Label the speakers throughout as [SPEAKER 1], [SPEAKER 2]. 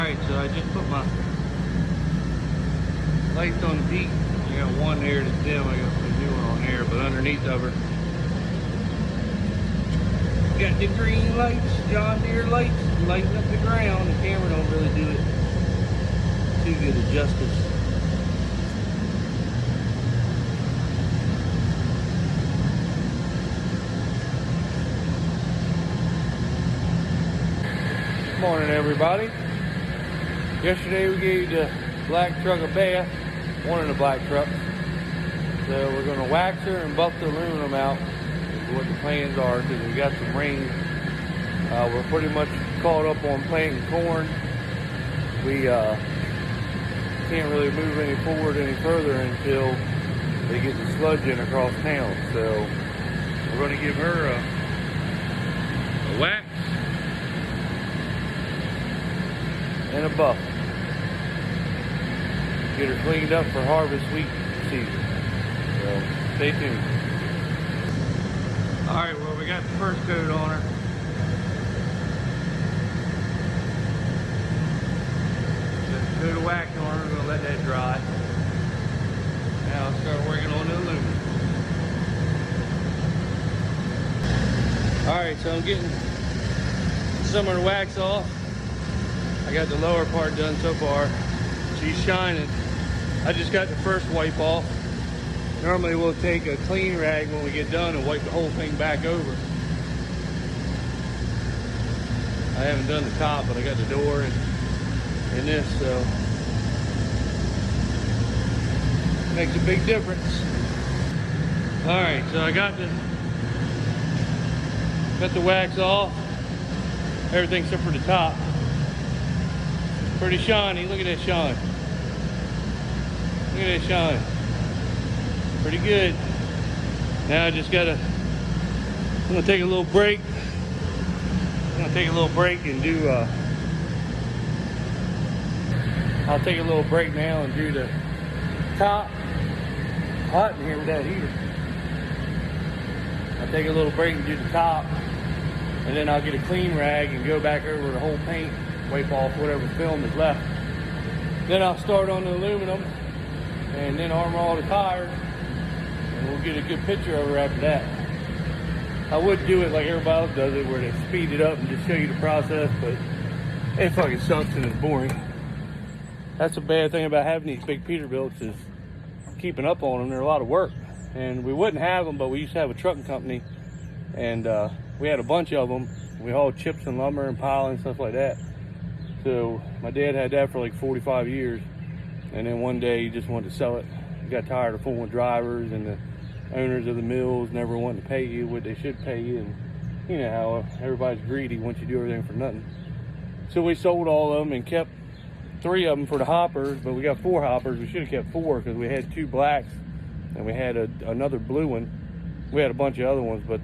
[SPEAKER 1] Alright, so I just put my lights on the peak. I got one there that's dim. I got a new one on there, but underneath of her, got the green lights, John Deere lights, lighting up the ground. The camera don't really do it too good of justice. Good morning, everybody. Yesterday we gave the black truck a bath, one of the black trucks. So we're going to wax her and buff the aluminum out, is what the plans are, because we got some rain. We're pretty much caught up on planting corn. We can't really move any forward any further until they get the sludge in across town. So we're going to give her a wax and a buff. Get her cleaned up for harvest week season. So stay tuned. Alright, well, we got the first coat on her. Got a coat of wax on her. We're going to let that dry. Now I'll start working on the aluminum. Alright, so I'm getting some of the wax off. I got the lower part done so far. She's shining. I just got the first wipe off. Normally we'll take a clean rag when we get done and wipe the whole thing back over. I haven't done the top, but I got the door and this, so makes a big difference. All right, so I got the wax off. Everything except for the top. Pretty shiny. Look at that shine. Look at that shine. Pretty good. Now I just gotta, I'm gonna take a little break. I'm gonna take a little break and do, I'll take a little break now and do the top. Hot in here with that heater. I'll take a little break and do the top. And then I'll get a clean rag and go back over the whole paint, wipe off whatever film is left. Then I'll start on the aluminum and then armor all the tires. And we'll get a good picture of her after that. I would do it like everybody else does it, where they speed it up and just show you the process, but it fucking sucks and it's boring. That's the bad thing about having these big Peterbilts, is keeping up on them. They're a lot of work. And we wouldn't have them, but we used to have a trucking company, and we had a bunch of them. We hauled chips and lumber and piling and stuff like that. So my dad had that for like 45 years. And then one day he just wanted to sell it. He got tired of fooling with drivers, and the owners of the mills never wanting to pay you what they should pay you. And you know how everybody's greedy once you do everything for nothing. So we sold all of them and kept 3 of them for the hoppers, but we got 4 hoppers. We should have kept 4 because we had 2 blacks and we had another blue one. We had a bunch of other ones, but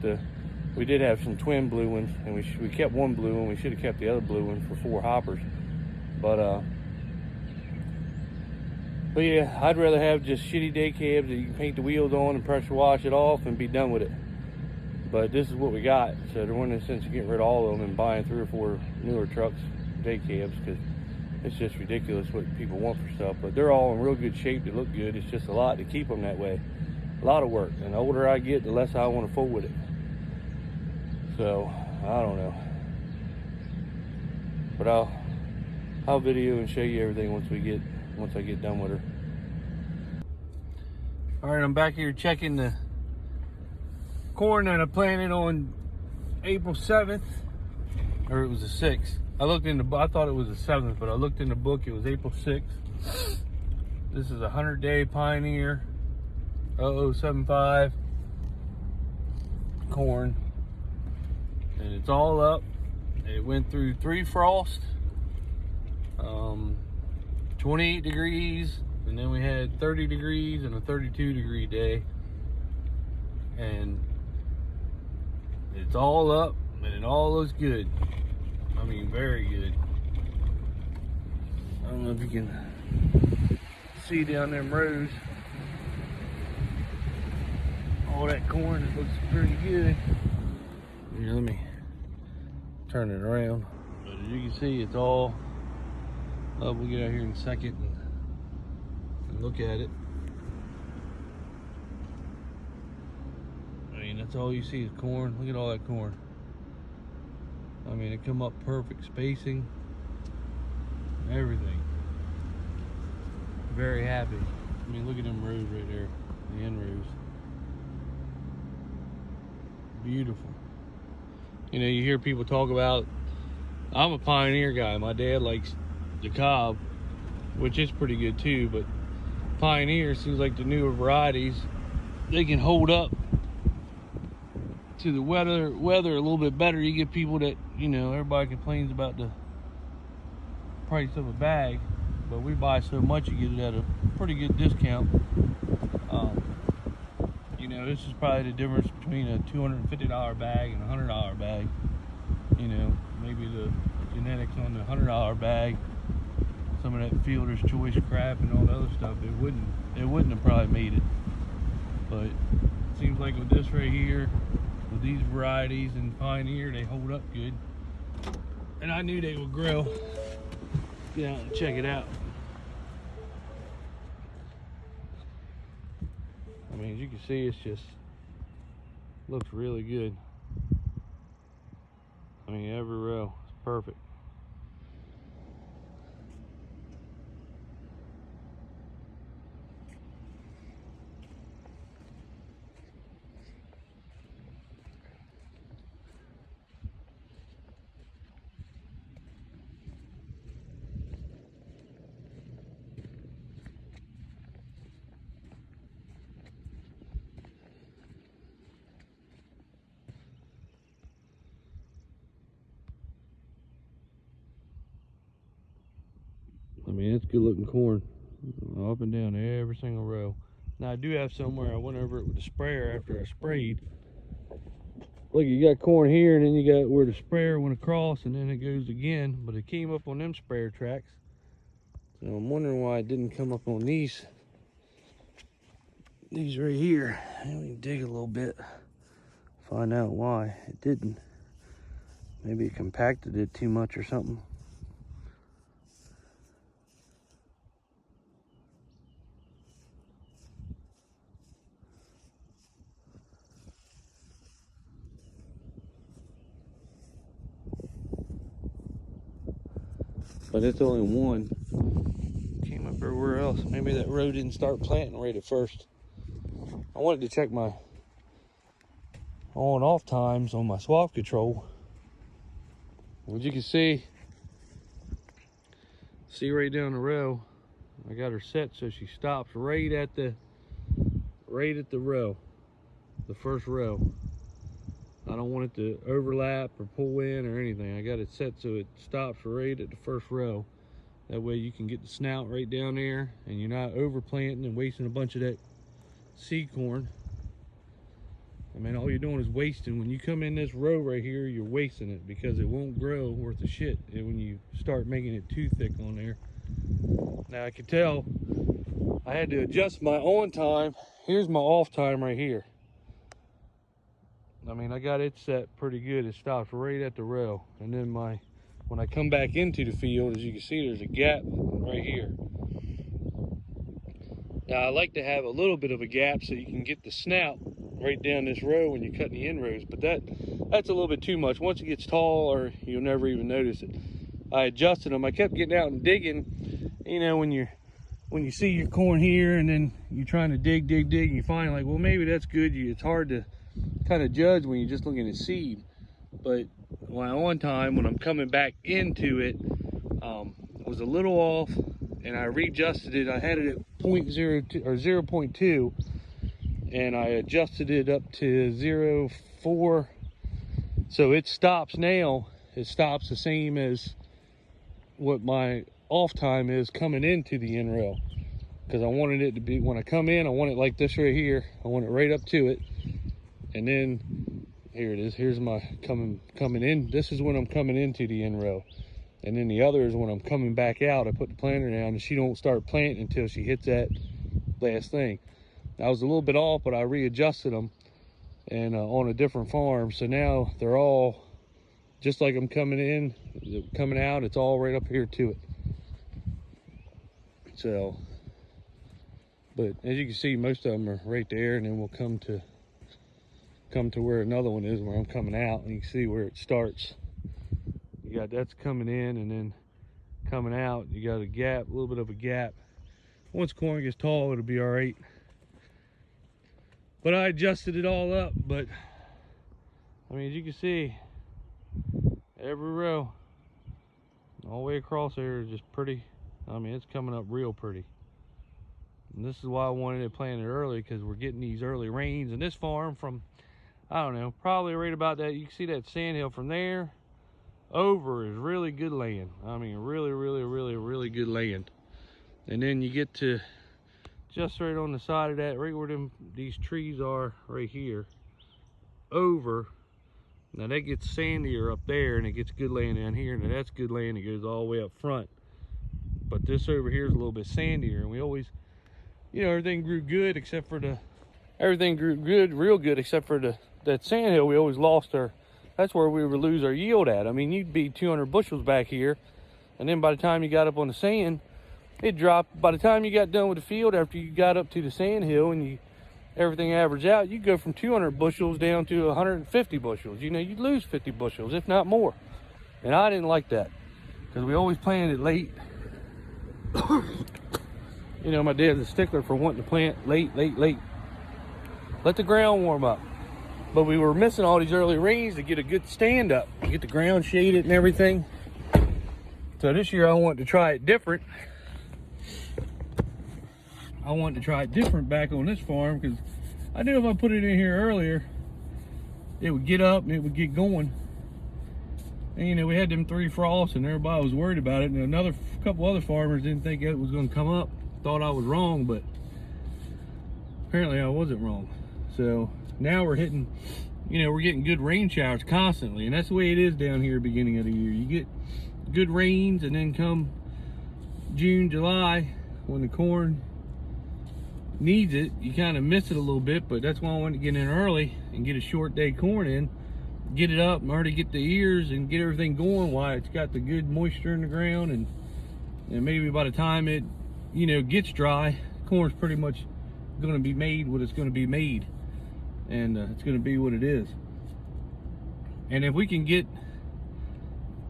[SPEAKER 1] we did have some twin blue ones, and we kept 1 blue one. We should have kept the other blue one for 4 hoppers. But yeah, I'd rather have just shitty day cabs that you can paint the wheels on and pressure wash it off and be done with it. But this is what we got, so there wasn't any sense of getting rid of all of them and buying 3 or 4 newer trucks, day cabs, because it's just ridiculous what people want for stuff. But they're all in real good shape. They look good. It's just a lot to keep them that way. A lot of work. And the older I get, the less I want to fool with it. So I don't know. But I'll video and show you everything once I get done with her. All right, I'm back here checking the corn that I planted on April 7th, or it was the 6th. I thought it was the 7th, but I looked in the book, it was April 6th. This is a 100-day Pioneer 0075 corn. And it's all up. It went through 3 frosts, 28 degrees, and then we had 30 degrees and a 32-degree day. And it's all up, and it all looks good. I mean, very good. I don't know if you can see down them rows. All that corn, it looks pretty good. Here, let me turn it around. But as you can see, it's all We'll get out here in a second and look at it. I mean, that's all you see is corn. Look at all that corn. I mean, it come up perfect spacing, everything. Very happy. I mean, look at them rows right there, the end rows. Beautiful. You know, you hear people talk about, I'm a Pioneer guy. My dad likes the Cobb, which is pretty good too, but Pioneer seems like the newer varieties, they can hold up to the weather a little bit better. You get people that, you know, everybody complains about the price of a bag, but we buy so much you get it at a pretty good discount. You know, this is probably the difference between a $250 bag and a $100 bag. You know, maybe the genetics on the $100 bag, some of that Fielder's Choice crap and all the other stuff, it wouldn't have probably made it. But it seems like with this right here, with these varieties and Pioneer, they hold up good. And I knew they would grow. Get out and check it out. I mean, as you can see, it's just looks really good. I mean, every row is perfect. I mean, it's good looking corn up and down every single row. Now I do have somewhere I went over it with the sprayer after I sprayed. Look, you got corn here, and then you got where the sprayer went across, and then it goes again, but it came up on them sprayer tracks. So I'm wondering why it didn't come up on these right here. Let me dig a little bit, find out why it didn't. Maybe it compacted it too much or something. But it's only one. Came up everywhere else. Maybe that row didn't start planting right at first. I wanted to check my on and off times on my swath control. As you can see right down the row, I got her set so she stops right at the row, the first row. I don't want it to overlap or pull in or anything. I got it set so it stops right at the first row. That way you can get the snout right down there and you're not overplanting and wasting a bunch of that seed corn. I mean, all you're doing is wasting. When you come in this row right here, you're wasting it because it won't grow worth a shit when you start making it too thick on there. Now I can tell I had to adjust my on time. Here's my off time right here. I mean, I got it set pretty good. It stops right at the row. And then when I come back into the field, as you can see, there's a gap right here. Now I like to have a little bit of a gap so you can get the snout right down this row when you're cutting the end rows, but that's a little bit too much. Once it gets tall, or you'll never even notice it. I adjusted them. I kept getting out and digging. You know, when you see your corn here and then you're trying to dig, and you find like, well, maybe that's good. It's hard to kind of judge when you're just looking at seed. But one time when I'm coming back into it, was a little off, and I readjusted it. I had it at 0.02 or 0.2, and I adjusted it up to 0.4. So it stops now. It stops the same as what my off time is coming into the end row. Because I wanted it to be, when I come in, I want it like this right here. I want it right up to it. And then here it is. Here's my coming in. This is when I'm coming into the end row. And then the other is when I'm coming back out. I put the planter down and she don't start planting until she hits that last thing. I was a little bit off, but I readjusted them and on a different farm. So now they're all just like I'm coming in, coming out. It's all right up here to it. So, but as you can see, most of them are right there, and then we'll come to where another one is, where I'm coming out, and you can see where it starts. You got that's coming in, and then coming out, you got a gap, a little bit of a gap. Once corn gets tall, it'll be all right. But I adjusted it all up. But I mean, as you can see, every row all the way across there is just pretty. I mean, it's coming up real pretty. And this is why I wanted to plant it early, because we're getting these early rains. And this farm, from, I don't know, probably right about that, you can see that sand hill from there over is really good land. I mean, really, really, really, really good land. And then you get to just right on the side of that, right where these trees are right here, over. Now that gets sandier up there, and it gets good land down here. Now that's good land that goes all the way up front. But this over here is a little bit sandier, and we always, you know, everything grew good except for real good except for that sand hill. We always lost that's where we would lose our yield at. I mean, you'd be 200 bushels back here, and then by the time you got up on the sand, it dropped. By the time you got done with the field, after you got up to the sand hill and everything averaged out, you go from 200 bushels down to 150 bushels. You know, you'd lose 50 bushels, if not more. And I didn't like that, because we always planted late. You know, my dad's a stickler for wanting to plant late. Let the ground warm up. But we were missing all these early rains to get a good stand up, get the ground shaded and everything. So this year I wanted to try it different. I wanted to try it different back on this farm, because I knew if I put it in here earlier, it would get up and it would get going. And you know, we had them 3 frosts and everybody was worried about it. And a couple other farmers didn't think it was going to come up, thought I was wrong, but apparently I wasn't wrong. So now we're hitting, you know, we're getting good rain showers constantly, and that's the way it is down here beginning of the year. You get good rains, and then come June, July, when the corn needs it, you kind of miss it a little bit. But that's why I wanted to get in early and get a short day corn in, get it up and already get the ears and get everything going while it's got the good moisture in the ground. And maybe by the time it, you know, gets dry, corn's pretty much going to be made what it's going to be made, and it's going to be what it is. And if we can get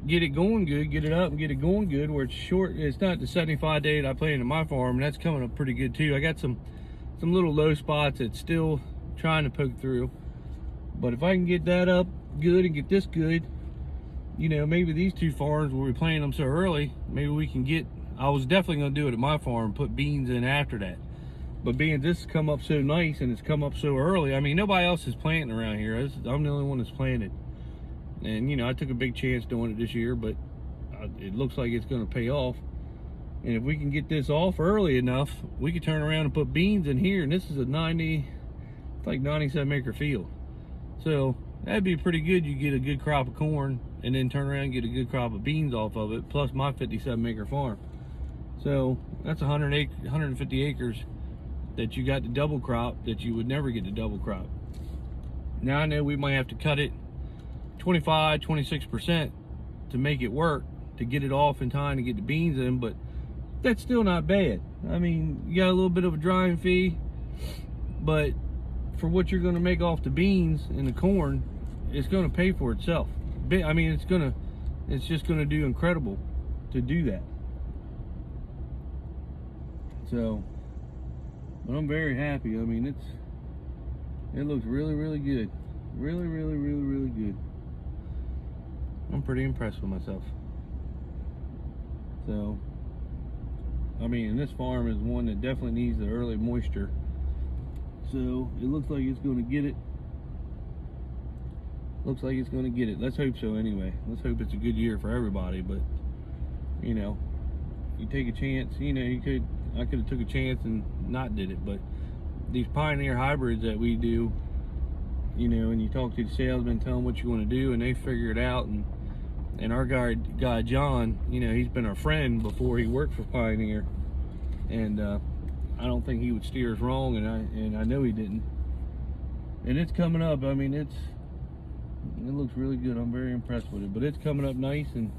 [SPEAKER 1] it going good, get it up and get it going good, where it's short, it's not the 75 day that I planted in my farm, and that's coming up pretty good too. I got some little low spots that's still trying to poke through, but if I can get that up good and get this good, you know, maybe these 2 farms where we planted them so early, maybe we can get, I was definitely going to do it at my farm, put beans in after that. But being this has come up so nice and it's come up so early, I mean, nobody else is planting around here. I'm the only one that's planted. And, you know, I took a big chance doing it this year, but it looks like it's going to pay off. And if we can get this off early enough, we could turn around and put beans in here. And this is a 97 acre field. So that'd be pretty good. You get a good crop of corn and then turn around and get a good crop of beans off of it, plus my 57 acre farm. So that's 150 acres that you got the double crop that you would never get the double crop. Now I know we might have to cut it 25-26% to make it work, to get it off in time to get the beans in, but that's still not bad. I mean, you got a little bit of a drying fee, but for what you're going to make off the beans and the corn, it's going to pay for itself. I mean, it's just going to do incredible to do that. So, but I'm very happy. I mean, it looks really, really good. Really, really, really, really good. I'm pretty impressed with myself. So, I mean, and this farm is one that definitely needs the early moisture. So, it looks like it's going to get it. Looks like it's going to get it. Let's hope so anyway. Let's hope it's a good year for everybody. But, you know, you take a chance. You know, I could have took a chance and not did it. But these Pioneer hybrids that we do, you know, and you talk to the salesman, tell them what you want to do, and they figure it out. And our guy John, you know, he's been our friend before he worked for Pioneer, and I don't think he would steer us wrong, and I know he didn't. And it's coming up. I mean, it looks really good. I'm very impressed with it. But it's coming up nice, and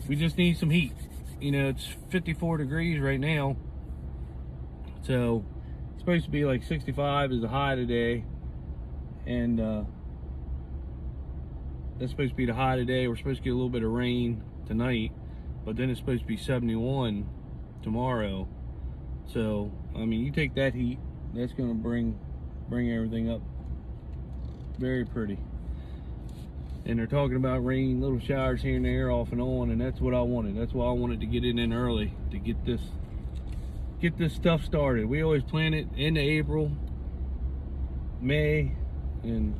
[SPEAKER 1] we just need some heat. you know, it's 54 degrees right now. So it's supposed to be like 65 is the high today. And that's supposed to be the high today. We're supposed to get a little bit of rain tonight, but then it's supposed to be 71 tomorrow. So, I mean, you take that heat, that's gonna bring everything up very pretty. And they're talking about rain, little showers here and there, off and on, and that's what I wanted. That's why I wanted to get it in early to get this stuff started. We always plan it into April, May, and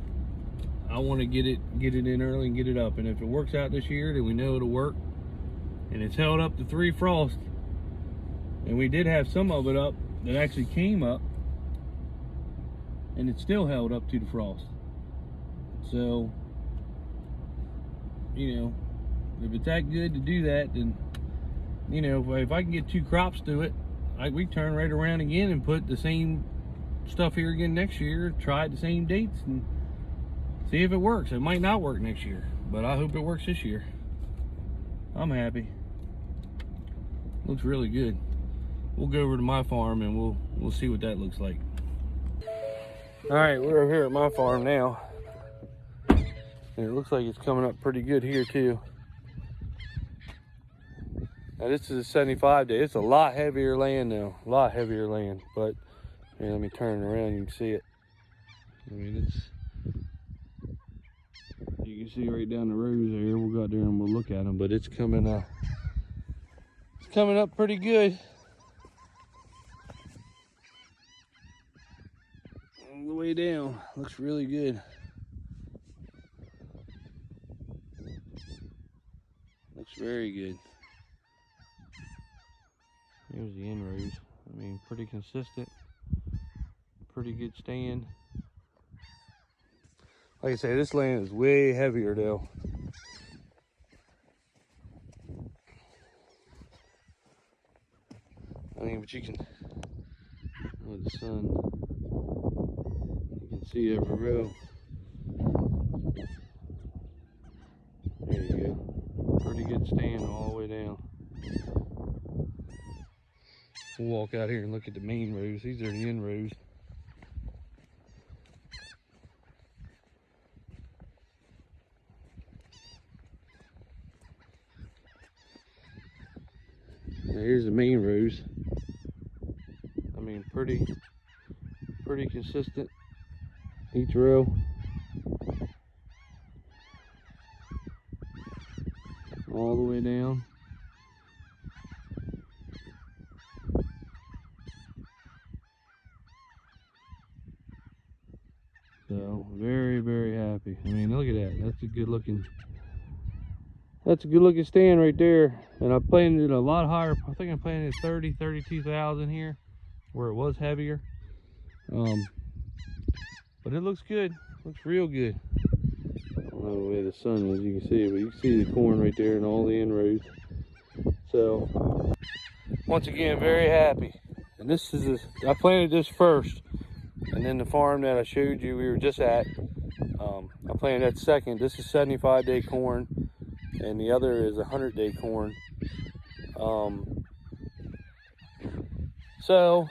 [SPEAKER 1] I want to get it in early and get it up. And if it works out this year, then we know it'll work. And it's held up to 3 frosts. And we did have some of it up that actually came up, and it still held up to the frost. So, you know, if it's that good to do that, then, you know, if I can get 2 crops through it, we turn right around again and put the same stuff here again next year, try it the same dates, and see if it works. It might not work next year, but I hope it works this year. I'm happy. Looks really good. We'll go over to my farm and we'll see what that looks like. All right, we're over here at my farm now. And it looks like it's coming up pretty good here too. Now this is a 75 day. It's a lot heavier land now, a lot heavier land. But here, let me turn it around, you can see it. I mean, you can see right down the rows there. We'll go out there and we'll look at them, but it's coming up pretty good. All the way down, looks really good. Looks very good. Here's the inrows. I mean, pretty consistent, pretty good stand. Like I say, this land is way heavier though. I mean, but you can, with the sun, you can see every row. There you go. Pretty good stand all the way down. We'll walk out here and look at the main rows. These are the end rows. Now here's the main rows. I mean, pretty consistent each row. All the way down. So very, very happy. I mean, look at that. That's a good looking stand right there. And I planted it a lot higher. I think I planted 32,000 here where it was heavier. But it looks good. Looks real good. I don't know the way the sun is, you can see it, but you can see the corn right there and all the inrows. So once again, very happy. And this is I planted this first. And then the farm that I showed you we were just at, I planted that second. This is 75-day corn, and the other is 100-day corn. So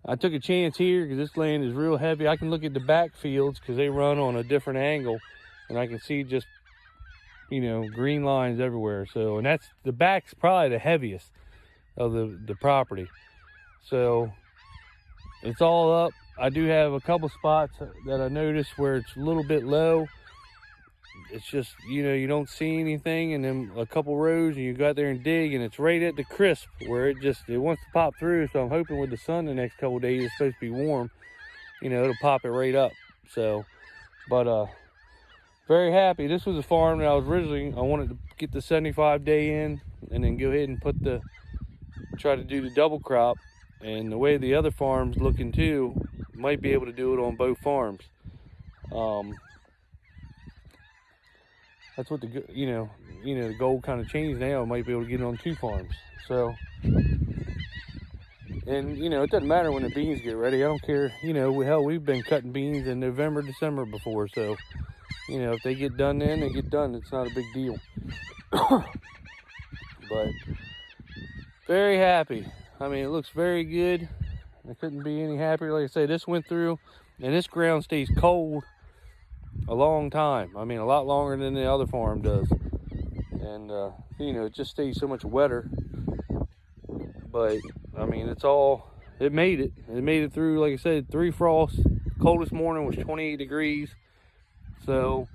[SPEAKER 1] I took a chance here because this land is real heavy. I can look at the back fields because they run on a different angle, and I can see just, you know, green lines everywhere. So, and that's, the back's probably the heaviest of the property. So it's all up. I do have a couple spots that I noticed where it's a little bit low. It's just, you know, you don't see anything, and then a couple rows and you go out there and dig, and it's right at the crisp where it wants to pop through. So I'm hoping with the sun the next couple of days, it's supposed to be warm, you know, it'll pop it right up. So, but very happy. This was a farm that I wanted to get the 75-day in and then go ahead and try to do the double crop. And the way the other farm's looking too, might be able to do it on both farms. That's what the goal kind of changed now. I might be able to get it on 2 farms. So, and you know, it doesn't matter when the beans get ready. I don't care. You know, hell, we've been cutting beans in November, December before. So, you know, if they get done then, they get done. It's not a big deal. But very happy. I mean, it looks very good. I couldn't be any happier. Like I say, this went through, and this ground stays cold a long time. I mean, a lot longer than the other farm does. And, you know, it just stays so much wetter. But, I mean, it made it. It made it through, like I said, 3 frosts. Coldest morning was 28 degrees. So,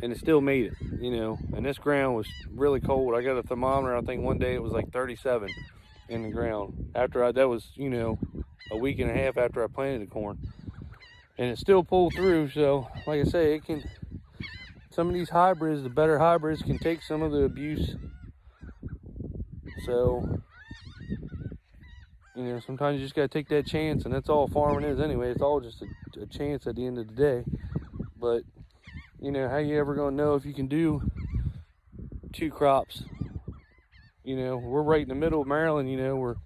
[SPEAKER 1] and it still made it, you know. And this ground was really cold. I got a thermometer, I think one day it was like 37 in the ground. That was, you know, a week and a half after I planted the corn. And it still pulled through. So, like I say, some of these hybrids, the better hybrids, can take some of the abuse. So, you know, sometimes you just got to take that chance, and that's all farming is anyway. It's all just a chance at the end of the day. But, you know, how you ever going to know if you can do 2 crops? You know, we're right in the middle of Maryland. You know, we're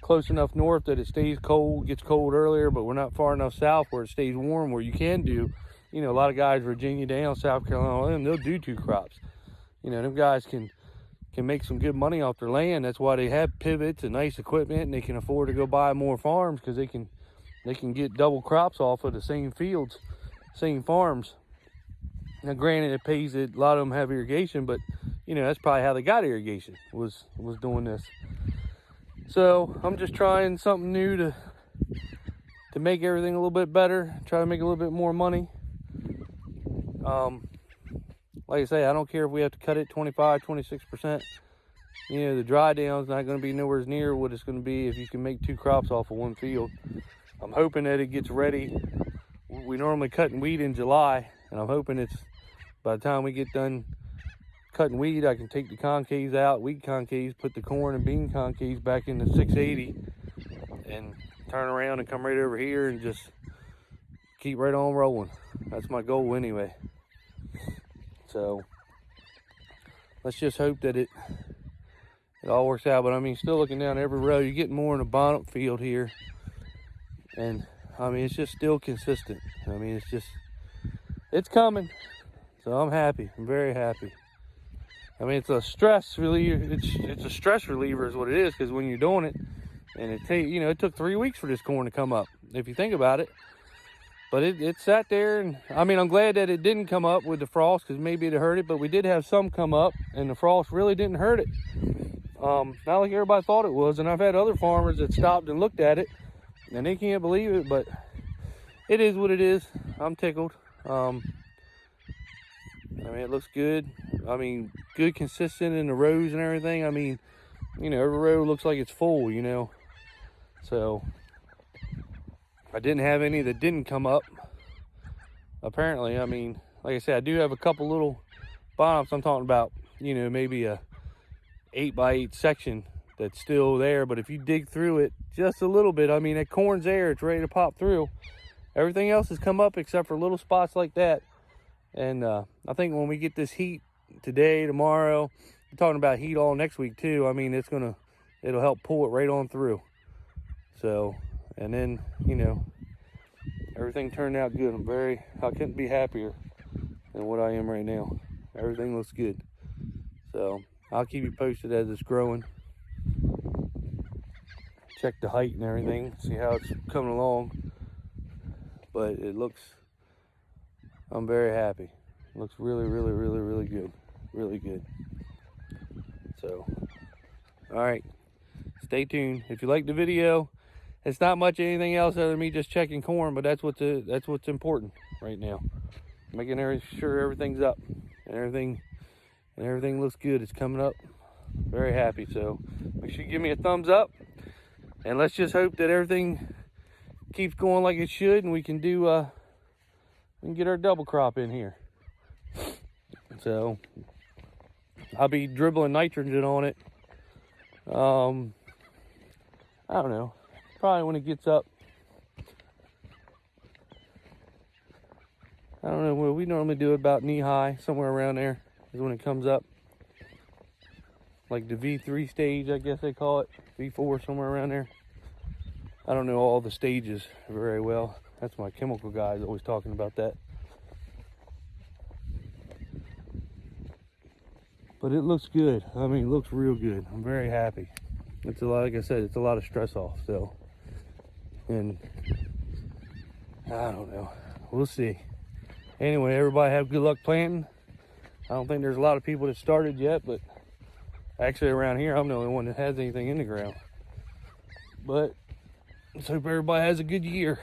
[SPEAKER 1] close enough north that it stays cold, gets cold earlier, but we're not far enough south where it stays warm, where you can do, you know, a lot of guys, Virginia down, South Carolina, they'll do 2 crops. You know, them guys can make some good money off their land. That's why they have pivots and nice equipment, and they can afford to go buy more farms, because they can get double crops off of the same fields, same farms. Now, granted, it pays it. A lot of them have irrigation, but you know, that's probably how they got irrigation, was doing this. So I'm just trying something new to make everything a little bit better, try to make a little bit more money. Like I say, I don't care if we have to cut it 25, 26%. You know, the dry down's not going to be nowhere near what it's going to be if you can make 2 crops off of 1 field. I'm hoping that it gets ready. We normally cut and weed in July, and I'm hoping it's, by the time we get done cutting weed, I can take the concaves out, weed concaves, put the corn and bean concaves back in the 680, and turn around and come right over here and just keep right on rolling. That's my goal anyway. So let's just hope that it all works out. But I mean, still looking down every row, you're getting more in a bonnet field here, and I mean, it's just still consistent. I mean, it's coming. So I'm happy. I'm very happy. I mean, it's a stress reliever. It's a stress reliever is what it is, because when you're doing it, and it took 3 weeks for this corn to come up, if you think about it. But it sat there, and I mean, I'm glad that it didn't come up with the frost, because maybe it hurt it. But we did have some come up, and the frost really didn't hurt it. Not like everybody thought it was. And I've had other farmers that stopped and looked at it, and they can't believe it. But it is what it is. I'm tickled. I mean, it looks good. I mean, good, consistent in the rows and everything. I mean, you know, every row looks like it's full, you know. So I didn't have any that didn't come up, apparently. I mean, like I said, I do have a couple little bottoms. I'm talking about, you know, maybe a 8x8 section that's still there. But if you dig through it just a little bit, I mean, that corn's there. It's ready to pop through. Everything else has come up except for little spots like that. And I think when we get this heat today, tomorrow, we're talking about heat all next week too. I mean, it'll help pull it right on through. So, and then, you know, everything turned out good. I couldn't be happier than what I am right now. Everything looks good. So I'll keep you posted as it's growing. Check the height and everything, see how it's coming along. But I'm very happy. It looks really, really, really, really good. Really good. So, all right, stay tuned. If you like the video, it's not much anything else other than me just checking corn, but that's what's important right now. Making sure everything's up and everything looks good. It's coming up. Very happy. So make sure you give me a thumbs up, and let's just hope that everything keeps going like it should, and we can get our double crop in here. So I'll be dribbling nitrogen on it. I don't know, probably when it gets up. I don't know, well, we normally do it about knee high, somewhere around there is when it comes up. Like the V3 stage, I guess they call it, V4, somewhere around there. I don't know all the stages very well. That's my chemical guys always talking about that. But it looks good. I mean, it looks real good. I'm very happy. It's a lot, like I said, it's a lot of stress off still. And I don't know. We'll see. Anyway, everybody have good luck planting. I don't think there's a lot of people that started yet, but actually around here, I'm the only one that has anything in the ground. But let's hope everybody has a good year.